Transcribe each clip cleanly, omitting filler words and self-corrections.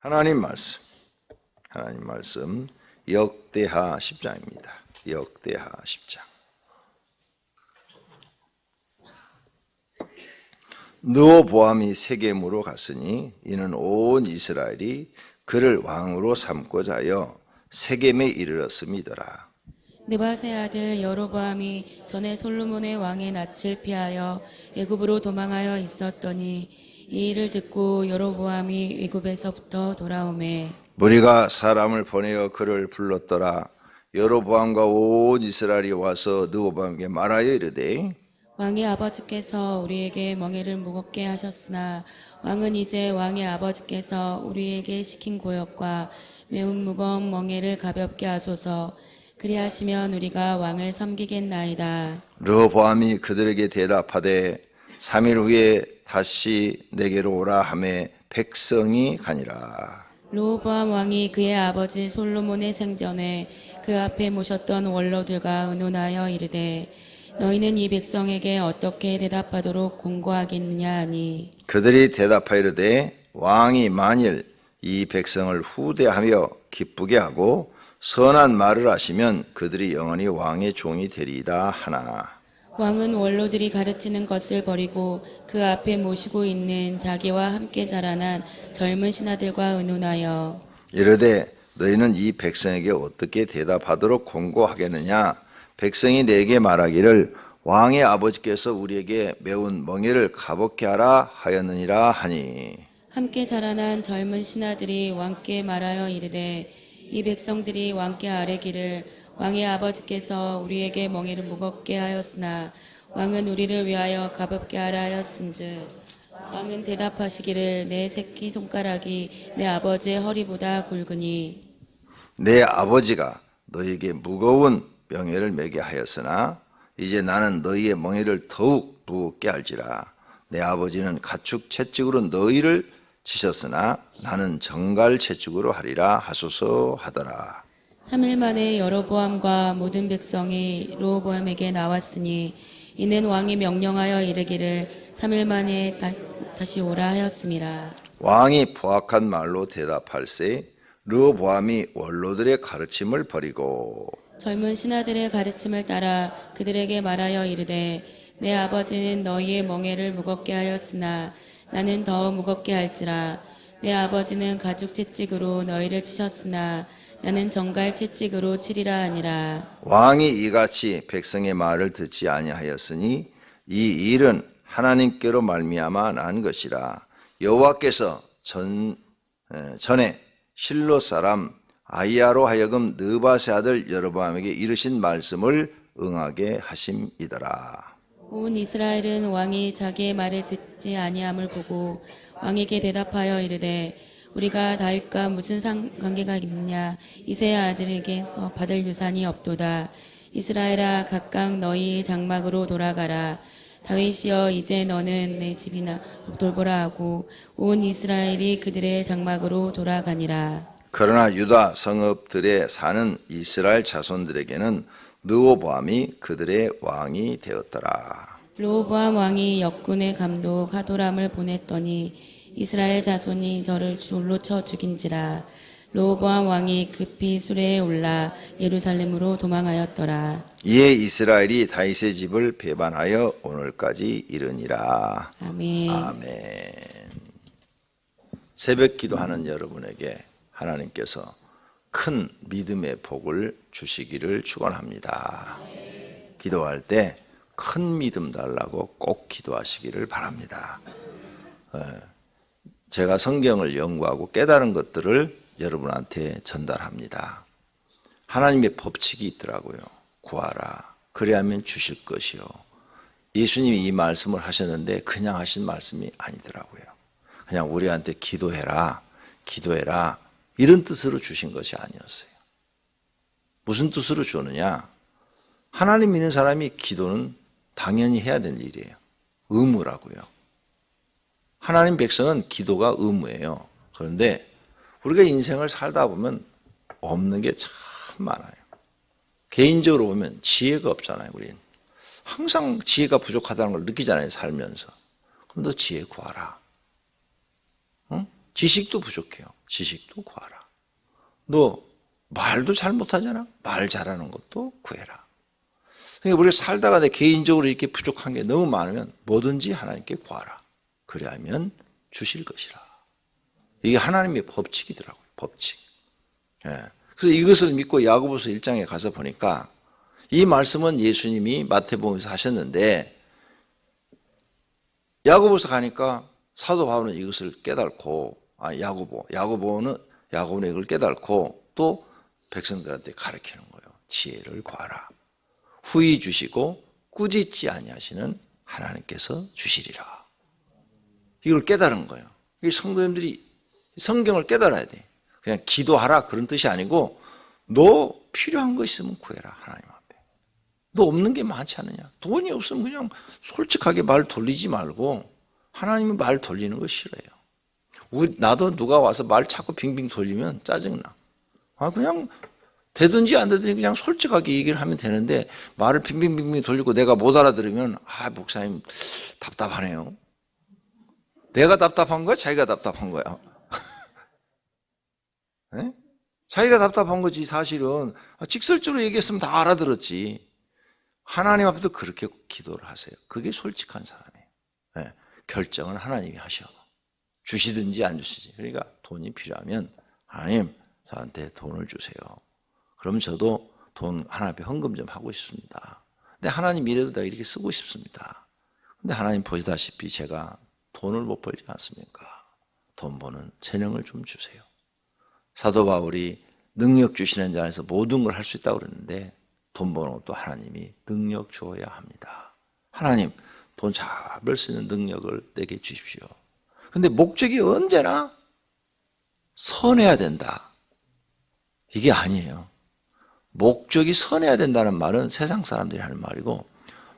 하나님 말씀 역대하 10장입니다. 역대하 10장. 르호보암이 세겜으로 갔으니 이는 온 이스라엘이 그를 왕으로 삼고자 하여 세겜에 이르렀음이더라. 느밧의 아들 여로보암이 전에 솔로몬의 왕의 낯을 피하여 애굽으로 도망하여 있었더니 이 일을 듣고 여로보암이 애굽에서부터 돌아오매 무리가 사람을 보내어 그를 불렀더라. 여로보암과 온 이스라엘이 와서 르호보암에게 말하여 이르되 왕의 아버지께서 우리에게 멍에를 무겁게 하셨으나 왕은 이제 왕의 아버지께서 우리에게 시킨 고역과 매운 무거운 멍에를 가볍게 하소서. 그리하시면 우리가 왕을 섬기겠나이다. 르호보암이 그들에게 대답하되 3일 후에 다시 내게로 오라 하매 백성이 가니라. 르호보암 왕이 그의 아버지 솔로몬의 생전에 그 앞에 모셨던 원로들과 의논하여 이르되 너희는 이 백성에게 어떻게 대답하도록 공고하겠느냐 하니 그들이 대답하여 이르되 왕이 만일 이 백성을 후대하며 기쁘게 하고 선한 말을 하시면 그들이 영원히 왕의 종이 되리이다 하나. 왕은 원로들이 가르치는 것을 버리고 그 앞에 모시고 있는 자기와 함께 자라난 젊은 신하들과 의논하여 이르되 너희는 이 백성에게 어떻게 대답하도록 공고하겠느냐. 백성이 내게 말하기를 왕의 아버지께서 우리에게 매운 멍에를 가볍게 하라 하였느니라 하니. 함께 자라난 젊은 신하들이 왕께 말하여 이르되 이 백성들이 왕께 아뢰기를 왕의 아버지께서 우리에게 멍에를 무겁게 하였으나 왕은 우리를 위하여 가볍게 하라 하였은즉 왕은 대답하시기를 내 새끼 손가락이 내 아버지의 허리보다 굵으니 내 아버지가 너희에게 무거운 멍에를 매게 하였으나 이제 나는 너희의 멍에를 더욱 무겁게 할지라. 내 아버지는 가축 채찍으로 너희를 치셨으나 나는 정갈 채찍으로 하리라 하소서 하더라. 3일 만에 여로보암과 모든 백성이 르호보암에게 나왔으니 이는 왕이 명령하여 이르기를 3일 만에 다시 오라 하였음이라. 왕이 포악한 말로 대답할세 르호보암이 원로들의 가르침을 버리고 젊은 신하들의 가르침을 따라 그들에게 말하여 이르되 내 아버지는 너희의 멍에를 무겁게 하였으나 나는 더 무겁게 할지라. 내 아버지는 가죽 채찍으로 너희를 치셨으나 나는 정갈 채찍으로 치리라 하니라. 왕이 이같이 백성의 말을 듣지 아니하였으니 이 일은 하나님께로 말미암아 난 것이라. 여호와께서 전에 실로 사람 아히야로 하여금 느밧의 아들 여로보암에게 이르신 말씀을 응하게 하심이더라. 온 이스라엘은 왕이 자기의 말을 듣지 아니함을 보고 왕에게 대답하여 이르되 우리가 다윗과 무슨 관계가 있느냐. 이새의 아들에게서 받을 유산이 없도다. 이스라엘아 각각 너희 장막으로 돌아가라. 다윗이여 이제 너는 내 집이나 돌보라 하고 온 이스라엘이 그들의 장막으로 돌아가니라. 그러나 유다 성읍들에 사는 이스라엘 자손들에게는 르호보암이 그들의 왕이 되었더라. 르호보암 왕이 역군의 감독 하도람을 보냈더니 이스라엘 자손이 저를 줄로 쳐 죽인지라. 르호보암 왕이 급히 수레에 올라 예루살렘으로 도망하였더라. 이에 이스라엘이 다윗의 집을 배반하여 오늘까지 이르니라. 아멘. 아멘. 새벽 기도하는 여러분에게 하나님께서 큰 믿음의 복을 주시기를 축원합니다. 기도할 때 큰 믿음 달라고 꼭 기도하시기를 바랍니다. 제가 성경을 연구하고 깨달은 것들을 여러분한테 전달합니다. 하나님의 법칙이 있더라고요. 구하라. 그래야면 주실 것이요. 예수님이 이 말씀을 하셨는데 그냥 하신 말씀이 아니더라고요. 그냥 우리한테 기도해라. 기도해라. 이런 뜻으로 주신 것이 아니었어요. 무슨 뜻으로 주느냐? 하나님 믿는 사람이 기도는 당연히 해야 되는 일이에요. 의무라고요. 하나님 백성은 기도가 의무예요. 그런데 우리가 인생을 살다 보면 없는 게 참 많아요. 개인적으로 보면 지혜가 없잖아요. 우리는 항상 지혜가 부족하다는 걸 느끼잖아요. 살면서. 그럼 너 지혜 구하라. 응? 지식도 부족해요. 지식도 구하라. 너 말도 잘 못하잖아. 말 잘하는 것도 구해라. 그러니까 우리가 살다가 내 개인적으로 이렇게 부족한 게 너무 많으면 뭐든지 하나님께 구하라. 그래야면 주실 것이라. 이게 하나님의 법칙이더라고요. 법칙. 예. 그래서 이것을 믿고 야고보서 1장에 가서 보니까 이 말씀은 예수님이 마태복음에서 하셨는데 야고보서 가니까 사도 바울은 이것을 깨닫고 야고보는 이걸 깨닫고 또 백성들한테 가르치는 거예요. 지혜를 구하라. 후히 주시고 꾸짖지 아니하시는 하나님께서 주시리라. 이걸 깨달은 거예요. 이 성도님들이 성경을 깨달아야 돼. 그냥 기도하라 그런 뜻이 아니고 너 필요한 거 있으면 구해라 하나님 앞에. 너 없는 게 많지 않느냐. 돈이 없으면 그냥 솔직하게 말 돌리지 말고 하나님은 말 돌리는 거 싫어해요. 나도 누가 와서 말 자꾸 빙빙 돌리면 짜증나. 그냥 되든지 안 되든지 그냥 솔직하게 얘기를 하면 되는데 말을 빙빙빙빙 돌리고 내가 못 알아들으면 목사님 답답하네요. 내가 답답한 거야? 자기가 답답한 거야? 네? 자기가 답답한 거지. 사실은 직설적으로 얘기했으면 다 알아들었지. 하나님 앞에도 그렇게 기도를 하세요. 그게 솔직한 사람이에요. 네. 결정은 하나님이 하셔. 주시든지 안 주시지. 그러니까 돈이 필요하면 하나님 저한테 돈을 주세요. 그럼 저도 돈 하나님 앞에 헌금 좀 하고 싶습니다. 근데 하나님 이래도 내가 이렇게 쓰고 싶습니다. 근데 하나님 보시다시피 제가 돈을 못 벌지 않습니까? 돈 버는 재능을 좀 주세요. 사도 바울이 능력 주시는 자 안에서 모든 걸 할 수 있다고 그랬는데 돈 버는 것도 하나님이 능력 주어야 합니다. 하나님 돈 잘 벌 수 있는 능력을 내게 주십시오. 근데 목적이 언제나 선해야 된다. 이게 아니에요. 목적이 선해야 된다는 말은 세상 사람들이 하는 말이고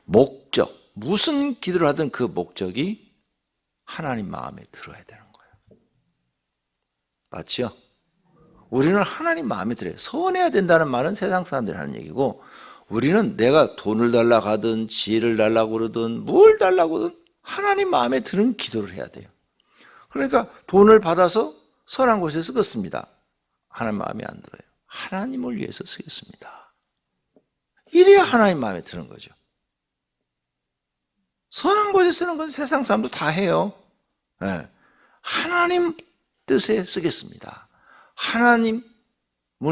목적, 무슨 기도를 하든 그 목적이 하나님 마음에 들어야 되는 거예요. 맞죠? 우리는 하나님 마음에 들어요. 선해야 된다는 말은 세상 사람들이 하는 얘기고 우리는 내가 돈을 달라고 하든 지혜를 달라고 그러든 뭘 달라고 하든 하나님 마음에 드는 기도를 해야 돼요. 그러니까 돈을 받아서 선한 곳에 쓰겠습니다. 하나님 마음에 안 들어요. 하나님을 위해서 쓰겠습니다. 이래야 하나님 마음에 드는 거죠. 선한 곳에 쓰는 건 세상 사람도 다 해요. 네. 하나님 뜻에 쓰겠습니다. 하나님을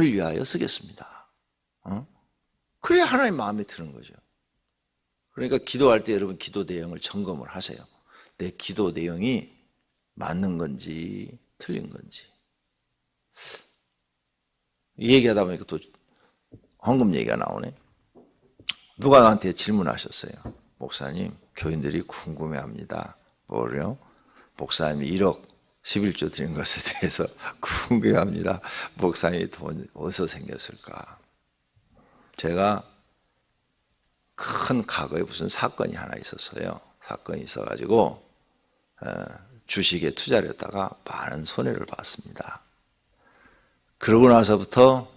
위하여 쓰겠습니다. 그래야 하나님 마음에 드는 거죠. 그러니까 기도할 때 여러분 기도 내용을 점검을 하세요. 내 기도 내용이 맞는 건지 틀린 건지. 이 얘기하다 보니까 또 헌금 얘기가 나오네. 누가 나한테 질문하셨어요. 목사님, 교인들이 궁금해합니다. 뭐래요? 목사님이 1억 11조 드린 것에 대해서 궁금해합니다. 목사님이 돈 어디서 생겼을까? 제가 큰 과거에 무슨 사건이 하나 있었어요. 사건이 있어가지고 주식에 투자를 했다가 많은 손해를 봤습니다. 그러고 나서부터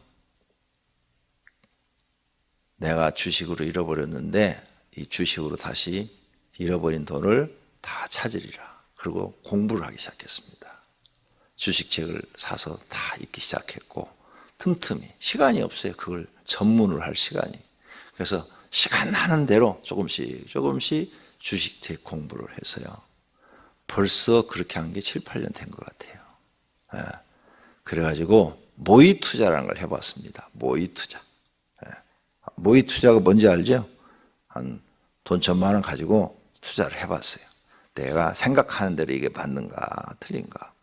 내가 주식으로 잃어버렸는데 이 주식으로 다시 잃어버린 돈을 다 찾으리라. 그리고 공부를 하기 시작했습니다. 주식책을 사서 다 읽기 시작했고 틈틈이 시간이 없어요. 그걸 전문을 할 시간이. 그래서 시간 나는 대로 조금씩 주식책 공부를 했어요. 벌써 그렇게 한 게 7, 8년 된 것 같아요. 예. 그래가지고 모의 투자라는 걸 해봤습니다. 모의 투자. 예. 모의 투자가 뭔지 알죠? 한 돈 1,000만 원 가지고 투자를 해봤어요. 내가 생각하는 대로 이게 맞는가 틀린가.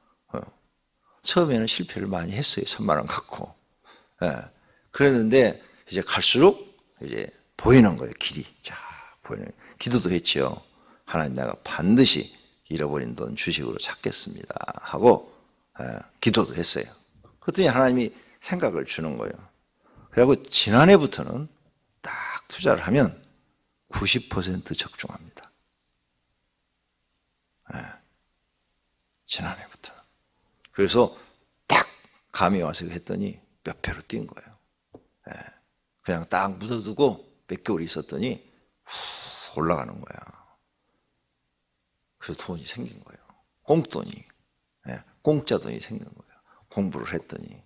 처음에는 실패를 많이 했어요. 1,000만 원 갖고. 예. 그랬는데 이제 갈수록 이제 보이는 거예요. 길이 쫙 보이는. 기도도 했죠. 하나님 내가 반드시 잃어버린 돈 주식으로 찾겠습니다 하고 기도도 했어요. 그랬더니 하나님이 생각을 주는 거예요. 그리고 지난해부터는 딱 투자를 하면 90% 적중합니다. 지난해부터. 그래서 딱 감이 와서 했더니 몇 배로 뛴 거예요. 그냥 딱 묻어두고 몇 개월 있었더니 훅 올라가는 거야. 그래서 돈이 생긴 거예요. 공돈이. 공짜 돈이 생긴 거예요. 공부를 했더니.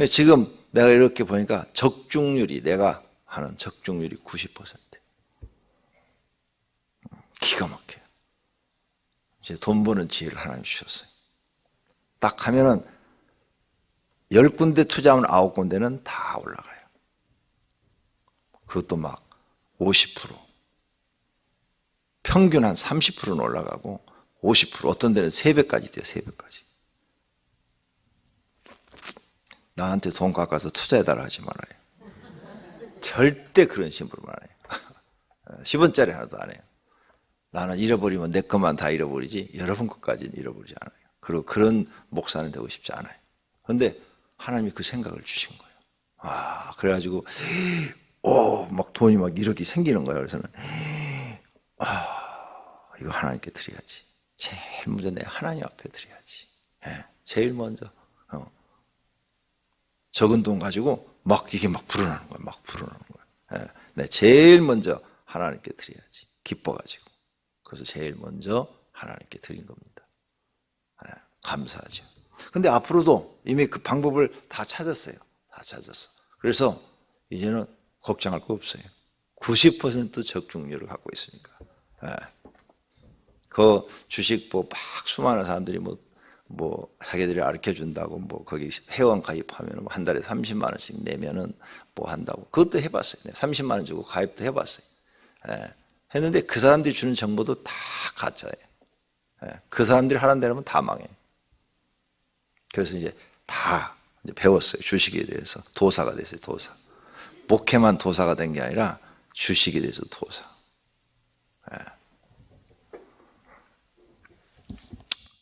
지금 내가 이렇게 보니까 적중률이, 내가 하는 적중률이 90%. 기가 막혀요. 이제 돈 버는 지혜를 하나님 주셨어요. 딱 하면은 10군데 투자하면 9군데는 다 올라가요. 그것도 막 50%. 평균 한 30%는 올라가고 50%, 어떤 데는 3배까지 돼요. 3배까지. 나한테 돈 깎아서 투자해달라 하지 말아요. 절대 그런 심부름 안 해요. 10원짜리 하나도 안 해요. 나는 잃어버리면 내 것만 다 잃어버리지 여러분 것까지는 잃어버리지 않아요. 그리고 그런 목사는 되고 싶지 않아요. 그런데 하나님이 그 생각을 주신 거예요. 그래가지고 막 돈이 막 1억이 생기는 거예요. 그래서는 이거 하나님께 드려야지. 제일 먼저 내 하나님 앞에 드려야지. 제일 먼저 적은 돈 가지고 막 이게 막 불어나는 거예요. 막 불어나는 거예요. 네, 제일 먼저 하나님께 드려야지. 기뻐가지고. 그래서 제일 먼저 하나님께 드린 겁니다. 감사하죠. 근데 앞으로도 이미 그 방법을 다 찾았어요. 다 찾았어. 그래서 이제는 걱정할 거 없어요. 90% 적중률을 갖고 있으니까. 그 주식 막 수많은 사람들이 자기들이 가르쳐 준다고 거기 회원 가입하면 한 달에 30만 원씩 내면은 한다고. 그것도 해봤어요. 30만 원 주고 가입도 해봤어요. 했는데 그 사람들이 주는 정보도 다 가짜예요. 그 사람들이 하는 대로면 다 망해요. 그래서 이제 다 배웠어요. 주식에 대해서. 도사가 됐어요. 도사. 목회만 도사가 된 게 아니라 주식에 대해서 도사.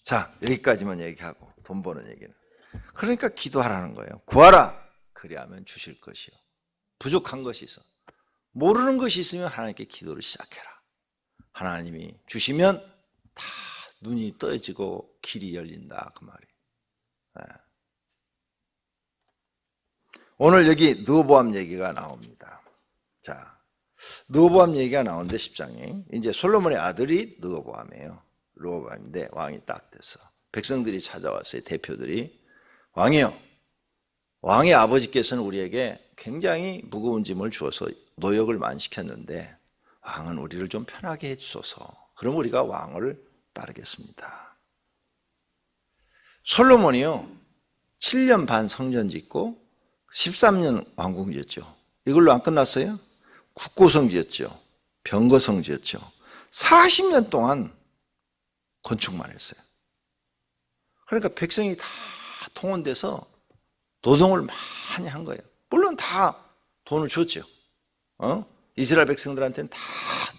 자, 여기까지만 얘기하고 돈 버는 얘기는. 그러니까 기도하라는 거예요. 구하라. 그리하면 주실 것이요. 부족한 것이 있어. 모르는 것이 있으면 하나님께 기도를 시작해라. 하나님이 주시면 다 눈이 떠지고 길이 열린다. 그 말이에요. 오늘 여기 르호보암 얘기가 나옵니다. 자, 르호보암 얘기가 나오는데 10장에 이제 솔로몬의 아들이 르호보암이에요. 르호보암인데 왕이 딱 됐어. 백성들이 찾아왔어요. 대표들이. 왕이요. 왕의 아버지께서는 우리에게 굉장히 무거운 짐을 주어서 노역을 많이 시켰는데 왕은 우리를 좀 편하게 해주소서. 그럼 우리가 왕을 따르겠습니다. 솔로몬이요. 7년 반 성전 짓고 13년 왕궁 지었죠. 이걸로 안 끝났어요? 국고성 지었죠. 병거성 지었죠. 40년 동안 건축만 했어요. 그러니까 백성이 다 통원돼서 노동을 많이 한 거예요. 물론 다 돈을 줬죠. 이스라엘 백성들한테는 다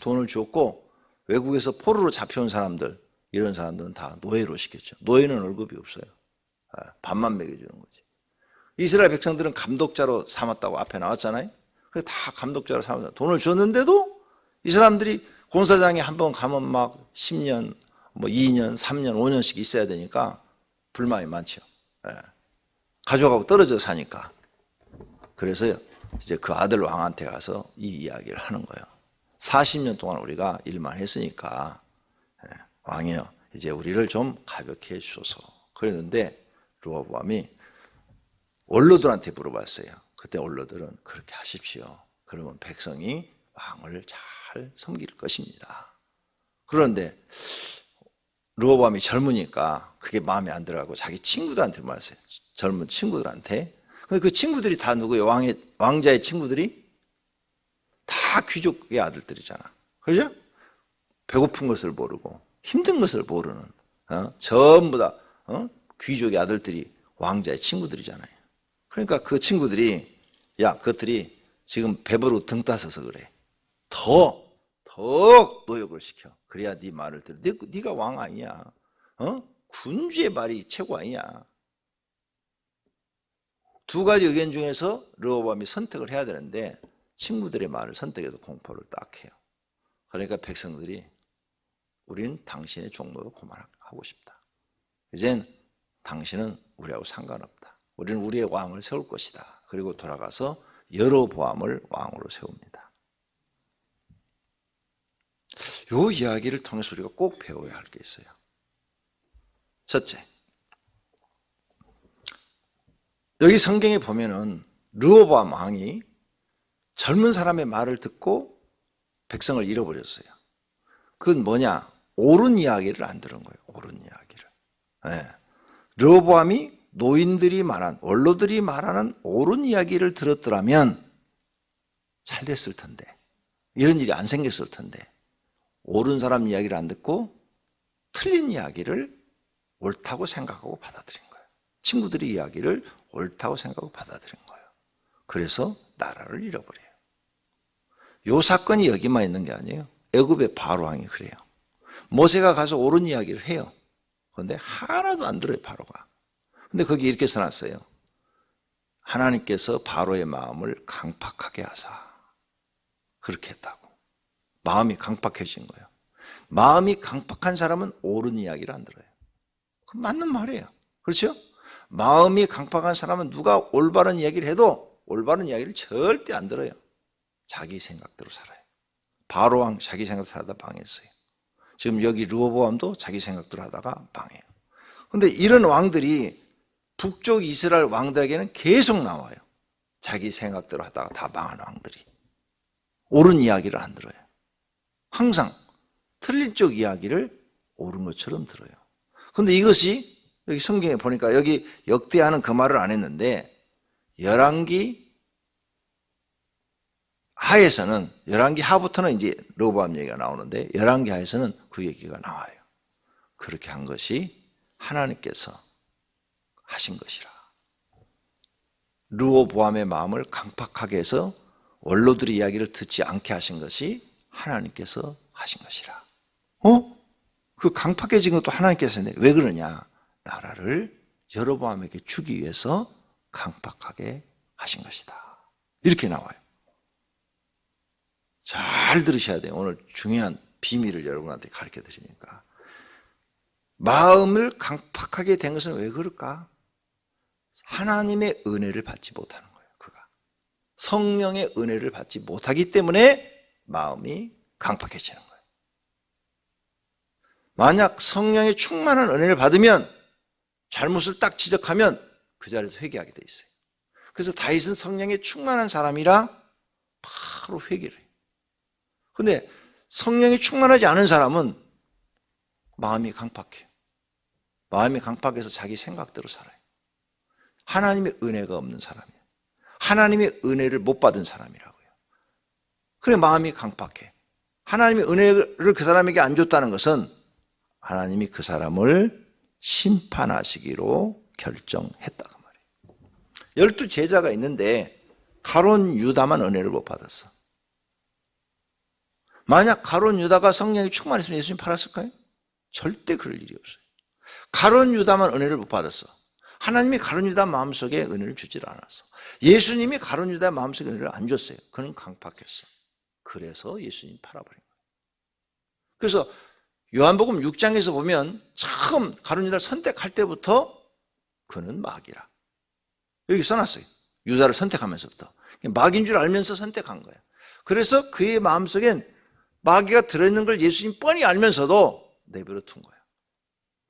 돈을 줬고 외국에서 포로로 잡혀온 사람들, 이런 사람들은 다 노예로 시켰죠. 노예는 월급이 없어요. 밥만 먹여주는 거지. 이스라엘 백성들은 감독자로 삼았다고 앞에 나왔잖아요. 그래서 다 감독자로 삼았다. 돈을 줬는데도 이 사람들이 공사장에 한번 가면 막 10년, 2년, 3년, 5년씩 있어야 되니까 불만이 많죠. 가져가고 떨어져 사니까. 그래서 이제 그 아들 왕한테 가서 이 이야기를 하는 거예요. 40년 동안 우리가 일만 했으니까 왕이요, 이제 우리를 좀 가볍게 해주소서. 그랬는데 르호보암이 원로들한테 물어봤어요. 그때 원로들은 그렇게 하십시오. 그러면 백성이 왕을 잘 섬길 것입니다. 그런데 르호보암이 젊으니까 그게 마음에 안 들어가고 자기 친구들한테 말했어요. 젊은 친구들한테. 근데 그 친구들이 다 누구예요? 왕자의 친구들이 다 귀족의 아들들이잖아. 그죠? 배고픈 것을 모르고 힘든 것을 모르는 전부 다 귀족의 아들들이 왕자의 친구들이잖아요. 그러니까 그 친구들이 그것들이 지금 배부르고 등 따서서 그래. 더 노역을 시켜. 그래야 네 말을 들어. 네가 왕 아니야. 군주의 말이 최고 아니야. 두 가지 의견 중에서 르호보암이 선택을 해야 되는데 친구들의 말을 선택해서 공포를 딱 해요. 그러니까 백성들이 우리는 당신의 종로로 그만하고 싶다. 이젠 당신은 우리하고 상관없다. 우리는 우리의 왕을 세울 것이다. 그리고 돌아가서 여로보암을 왕으로 세웁니다. 이 이야기를 통해서 우리가 꼭 배워야 할 게 있어요. 첫째, 여기 성경에 보면은 르호보암 왕이 젊은 사람의 말을 듣고 백성을 잃어버렸어요. 그건 뭐냐? 옳은 이야기를 안 들은 거예요. 옳은 이야기를. 네. 르호보암이 노인들이 말한, 원로들이 말하는 옳은 이야기를 들었더라면 잘 됐을 텐데, 이런 일이 안 생겼을 텐데, 옳은 사람 이야기를 안 듣고 틀린 이야기를 옳다고 생각하고 받아들인 거예요. 친구들의 이야기를 옳다고 생각하고 받아들인 거예요. 그래서 나라를 잃어버려요. 이 사건이 여기만 있는 게 아니에요. 애굽의 바로 왕이 그래요. 모세가 가서 옳은 이야기를 해요. 그런데 하나도 안 들어요, 바로가. 근데 거기 이렇게 써놨어요. 하나님께서 바로의 마음을 강팍하게 하사. 그렇게 했다고. 마음이 강팍해진 거예요. 마음이 강팍한 사람은 옳은 이야기를 안 들어요. 그건 맞는 말이에요. 그렇죠? 마음이 강팍한 사람은 누가 올바른 이야기를 해도 올바른 이야기를 절대 안 들어요. 자기 생각대로 살아요. 바로 왕 자기 생각대로 살다 망했어요. 지금 여기 르호보암도 자기 생각대로 하다가 망해요. 그런데 이런 왕들이 북쪽 이스라엘 왕들에게는 계속 나와요. 자기 생각대로 하다가 다 망한 왕들이. 옳은 이야기를 안 들어요. 항상 틀린 쪽 이야기를 옳은 것처럼 들어요. 그런데 이것이 여기 성경에 보니까 여기 역대하는 그 말을 안 했는데 열왕기 하에서는 열왕기 하부터는 이제 르호보암 얘기가 나오는데 열왕기 하에서는 그 얘기가 나와요. 그렇게 한 것이 하나님께서 하신 것이라. 르호보암의 마음을 강팍하게 해서 원로들의 이야기를 듣지 않게 하신 것이 하나님께서 하신 것이라. 그 강팍해진 것도 하나님께서 했는데 왜 그러냐? 나라를 여로보암에게 주기 위해서 강팍하게 하신 것이다. 이렇게 나와요. 잘 들으셔야 돼요. 오늘 중요한 비밀을 여러분한테 가르쳐 드리니까. 마음을 강팍하게 된 것은 왜 그럴까? 하나님의 은혜를 받지 못하는 거예요. 그가 성령의 은혜를 받지 못하기 때문에 마음이 강팍해지는 거예요. 만약 성령의 충만한 은혜를 받으면 잘못을 딱 지적하면 그 자리에서 회개하게 돼 있어요. 그래서 다윗은 성령의 충만한 사람이라 바로 회개를 해요. 그런데 성령이 충만하지 않은 사람은 마음이 강팍해요. 마음이 강팍해서 자기 생각대로 살아요. 하나님의 은혜가 없는 사람이에요. 하나님의 은혜를 못 받은 사람이라고요. 그래 마음이 강팍해. 하나님의 은혜를 그 사람에게 안 줬다는 것은 하나님이 그 사람을 심판하시기로 결정했다 그 말이에요. 12 제자가 있는데 가룟 유다만 은혜를 못 받았어. 만약 가룟 유다가 성령이 충만했으면 예수님 팔았을까요? 절대 그럴 일이 없어요. 가룟 유다만 은혜를 못 받았어. 하나님이 가룟 유다 마음속에 은혜를 주질 않았어. 예수님이 가룟 유다 마음속에 은혜를 안 줬어요. 그는 강팍했어. 그래서 예수님 팔아버린 거예요. 그래서 요한복음 6장에서 보면 처음 가룟 유다를 선택할 때부터 그는 마귀라. 여기 써놨어요. 유다를 선택하면서부터. 마귀인 줄 알면서 선택한 거예요. 그래서 그의 마음속엔 마귀가 들어있는 걸 예수님 뻔히 알면서도 내버려 둔 거예요.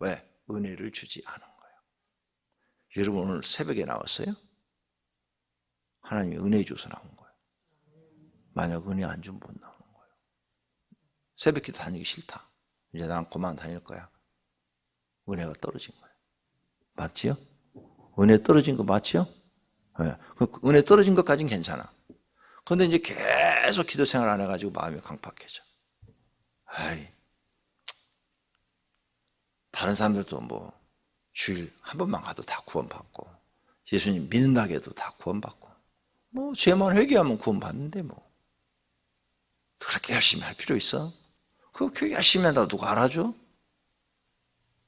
왜? 은혜를 주지 않은 거예요. 여러분 오늘 새벽에 나왔어요? 하나님이 은혜 주셔서 나온 거예요. 만약 은혜 안 주면 못 나오는 거예요. 새벽기도 다니기 싫다. 이제 난 그만 다닐 거야. 은혜가 떨어진 거예요. 맞지요? 은혜 떨어진 거 맞지요? 네. 은혜 떨어진 것까지는 괜찮아. 그런데 이제 계속 기도 생활 안 해가지고 마음이 강팍해져. 아이, 다른 사람들도 뭐 주일 한 번만 가도 다 구원받고 예수님 믿는다고 해도 다 구원받고 뭐 죄만 회개하면 구원받는데 뭐 그렇게 열심히 할 필요 있어? 그거 교회 열심히 한다고 누가 알아줘?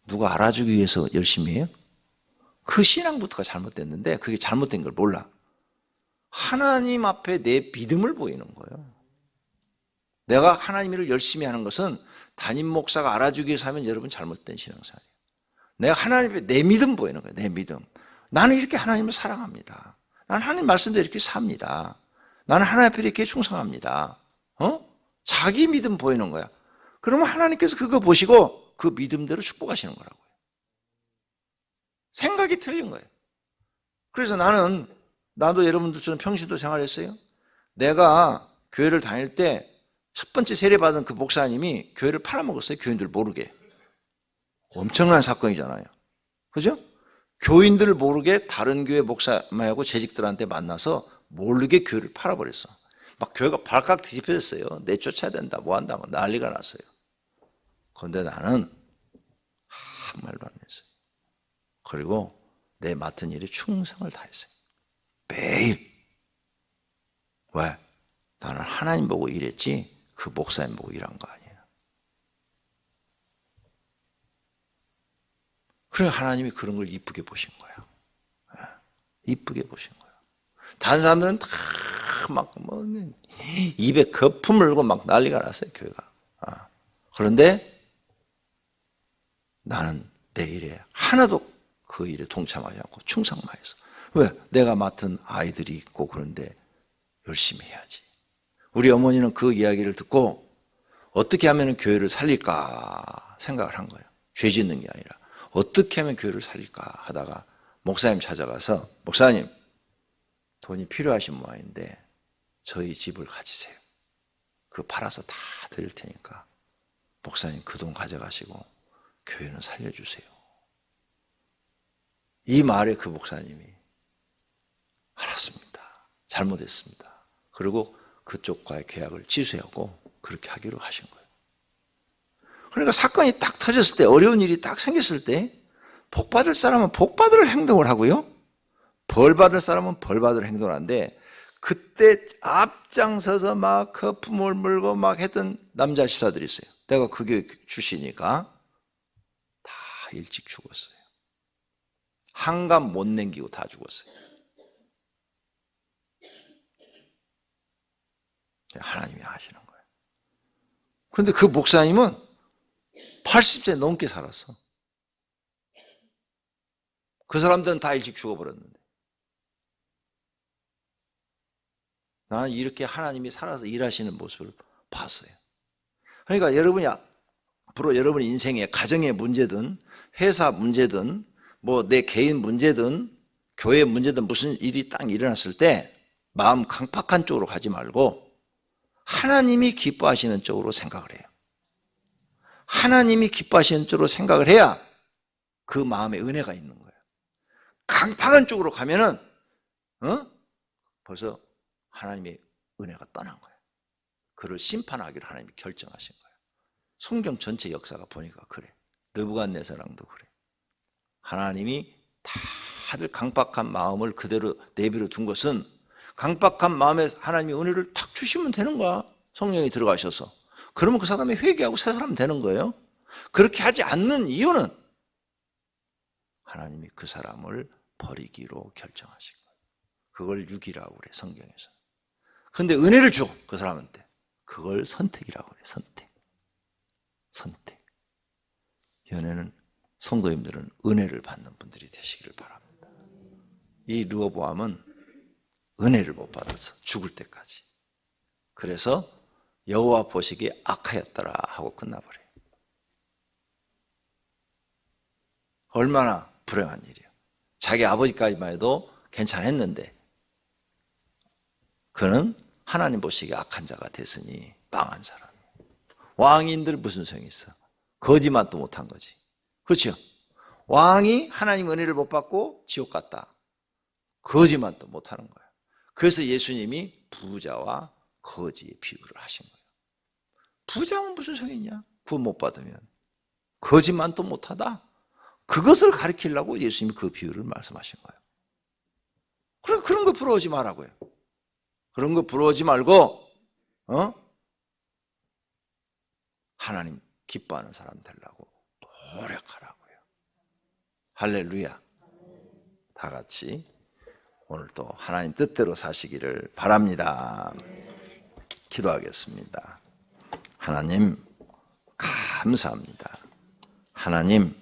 누가 알아주기 위해서 열심히 해요? 그 신앙부터가 잘못됐는데 그게 잘못된 걸 몰라. 하나님 앞에 내 믿음을 보이는 거예요. 내가 하나님 일을 열심히 하는 것은 담임 목사가 알아주기 위해서 하면 여러분 잘못된 신앙생활이에요. 내가 하나님 앞에 내 믿음 보이는 거예요. 내 믿음. 나는 이렇게 하나님을 사랑합니다. 나는 하나님 말씀대로 이렇게 삽니다. 나는 하나님 앞에 이렇게 충성합니다. 자기 믿음 보이는 거야. 그러면 하나님께서 그거 보시고 그 믿음대로 축복하시는 거라고요. 생각이 틀린 거예요. 그래서 나도 여러분들처럼 평신도 생활했어요. 내가 교회를 다닐 때 첫 번째 세례받은 그 목사님이 교회를 팔아먹었어요. 교인들 모르게. 엄청난 사건이잖아요. 그죠? 교인들 모르게 다른 교회 목사님하고 재직들한테 만나서 모르게 교회를 팔아버렸어. 막 교회가 발칵 뒤집혀졌어요. 내쫓아야 된다, 뭐 한다고 난리가 났어요. 그런데 나는 한 말도 안 했어요. 그리고 내 맡은 일에 충성을 다했어요. 매일. 왜? 나는 하나님 보고 일했지 그 목사님 보고 일한 거 아니에요. 그래서 하나님이 그런 걸 이쁘게 보신 거예요. 이쁘게 보신 거예요. 다른 사람들은 다 막 입에 거품 물고 막 난리가 났어요, 교회가. 그런데 나는 내 일에 하나도 그 일에 동참하지 않고 충성만 했어. 왜? 내가 맡은 아이들이 있고 그런데 열심히 해야지. 우리 어머니는 그 이야기를 듣고 어떻게 하면 교회를 살릴까 생각을 한 거예요. 죄 짓는 게 아니라 어떻게 하면 교회를 살릴까 하다가 목사님 찾아가서 목사님 돈이 필요하신 모양인데 저희 집을 가지세요. 그거 팔아서 다 드릴 테니까 목사님 그 돈 가져가시고 교회는 살려주세요. 이 말에 그 목사님이 알았습니다. 잘못했습니다. 그리고 그쪽과의 계약을 취소하고 그렇게 하기로 하신 거예요. 그러니까 사건이 딱 터졌을 때, 어려운 일이 딱 생겼을 때 복 받을 사람은 복 받을 행동을 하고요, 벌 받을 사람은 벌 받을 행동을 하는데 그때 앞장서서 막 거품을 물고 막 했던 남자 집사들이 있어요. 내가 그 교회 출신이니까 다 일찍 죽었어요. 한감 못 남기고 다 죽었어요. 하나님이 아시는 거예요. 그런데 그 목사님은 80세 넘게 살았어. 그 사람들은 다 일찍 죽어버렸는데 나는 이렇게 하나님이 살아서 일하시는 모습을 봤어요. 그러니까 여러분이 앞으로 여러분 인생의 가정의 문제든 회사 문제든 뭐 내 개인 문제든 교회 문제든 무슨 일이 딱 일어났을 때 마음 강팍한 쪽으로 가지 말고 하나님이 기뻐하시는 쪽으로 생각을 해요. 하나님이 기뻐하시는 쪽으로 생각을 해야 그 마음에 은혜가 있는 거예요. 강팍한 쪽으로 가면은 벌써 하나님의 은혜가 떠난 거예요. 그를 심판하기로 하나님이 결정하신 거예요. 성경 전체 역사가 보니까 그래. 느부갓네살랑도 그래. 하나님이 다들 강팍한 마음을 그대로 내버려 둔 것은 강팍한 마음에 하나님이 은혜를 탁 주시면 되는 거야. 성령이 들어가셔서. 그러면 그 사람이 회개하고 새 사람 되는 거예요. 그렇게 하지 않는 이유는 하나님이 그 사람을 버리기로 결정하신 거예요. 그걸 유기라고 그래, 성경에서. 근데 은혜를 줘, 그 사람한테. 그걸 선택이라고 그래, 선택. 선택. 연애는 성도님들은 은혜를 받는 분들이 되시기를 바랍니다. 이 르호보암은 은혜를 못 받아서 죽을 때까지. 그래서 여호와 보시기에 악하였더라 하고 끝나버려요. 얼마나 불행한 일이에요. 자기 아버지까지만 해도 괜찮았는데 그는 하나님 보시기에 악한 자가 됐으니 망한 사람이에요. 왕인들 무슨 소용이 있어? 거짓말도 못한 거지. 그렇죠? 왕이 하나님 은혜를 못 받고 지옥 갔다. 거짓말도 못하는 거예요. 그래서 예수님이 부자와 거지의 비유를 하신 거예요. 부자는 무슨 소용이 있냐? 구원 못 받으면. 거짓말도 못하다. 그것을 가르치려고 예수님이 그 비유를 말씀하신 거예요. 그런 거 부러워하지 말라고요. 그런 거 부러워하지 말고 하나님 기뻐하는 사람 되려고 노력하라고요. 할렐루야. 다 같이 오늘 또 하나님 뜻대로 사시기를 바랍니다. 기도하겠습니다. 하나님 감사합니다. 하나님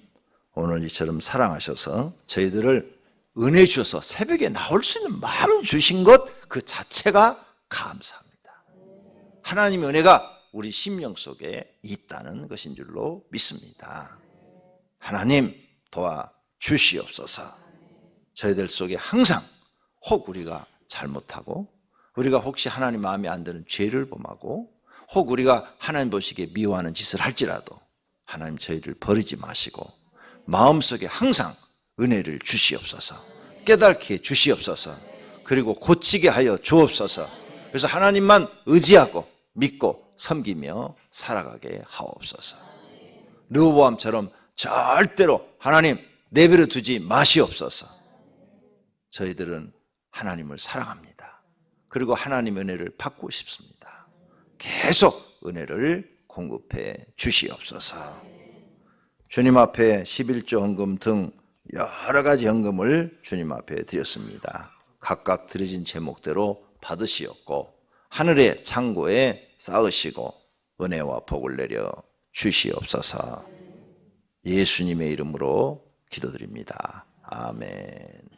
오늘 이처럼 사랑하셔서 저희들을 은혜 주셔서 새벽에 나올 수 있는 마음을 주신 것 그 자체가 감사합니다. 하나님의 은혜가 우리 심령 속에 있다는 것인 줄로 믿습니다. 하나님 도와 주시옵소서. 저희들 속에 항상 혹 우리가 잘못하고, 우리가 혹시 하나님 마음에 안 드는 죄를 범하고, 혹 우리가 하나님 보시기에 미워하는 짓을 할지라도 하나님 저희를 버리지 마시고 마음속에 항상 은혜를 주시옵소서, 깨닫게 해 주시옵소서, 그리고 고치게 하여 주옵소서. 그래서 하나님만 의지하고 믿고 섬기며 살아가게 하옵소서. 르호보암처럼 절대로 하나님 내버려 두지 마시옵소서. 저희들은 하나님을 사랑합니다. 그리고 하나님의 은혜를 받고 싶습니다. 계속 은혜를 공급해 주시옵소서. 주님 앞에 11조 헌금 등 여러 가지 헌금을 주님 앞에 드렸습니다. 각각 드려진 제목대로 받으시었고 하늘의 창고에 쌓으시고 은혜와 복을 내려 주시옵소서. 예수님의 이름으로 기도드립니다. 아멘.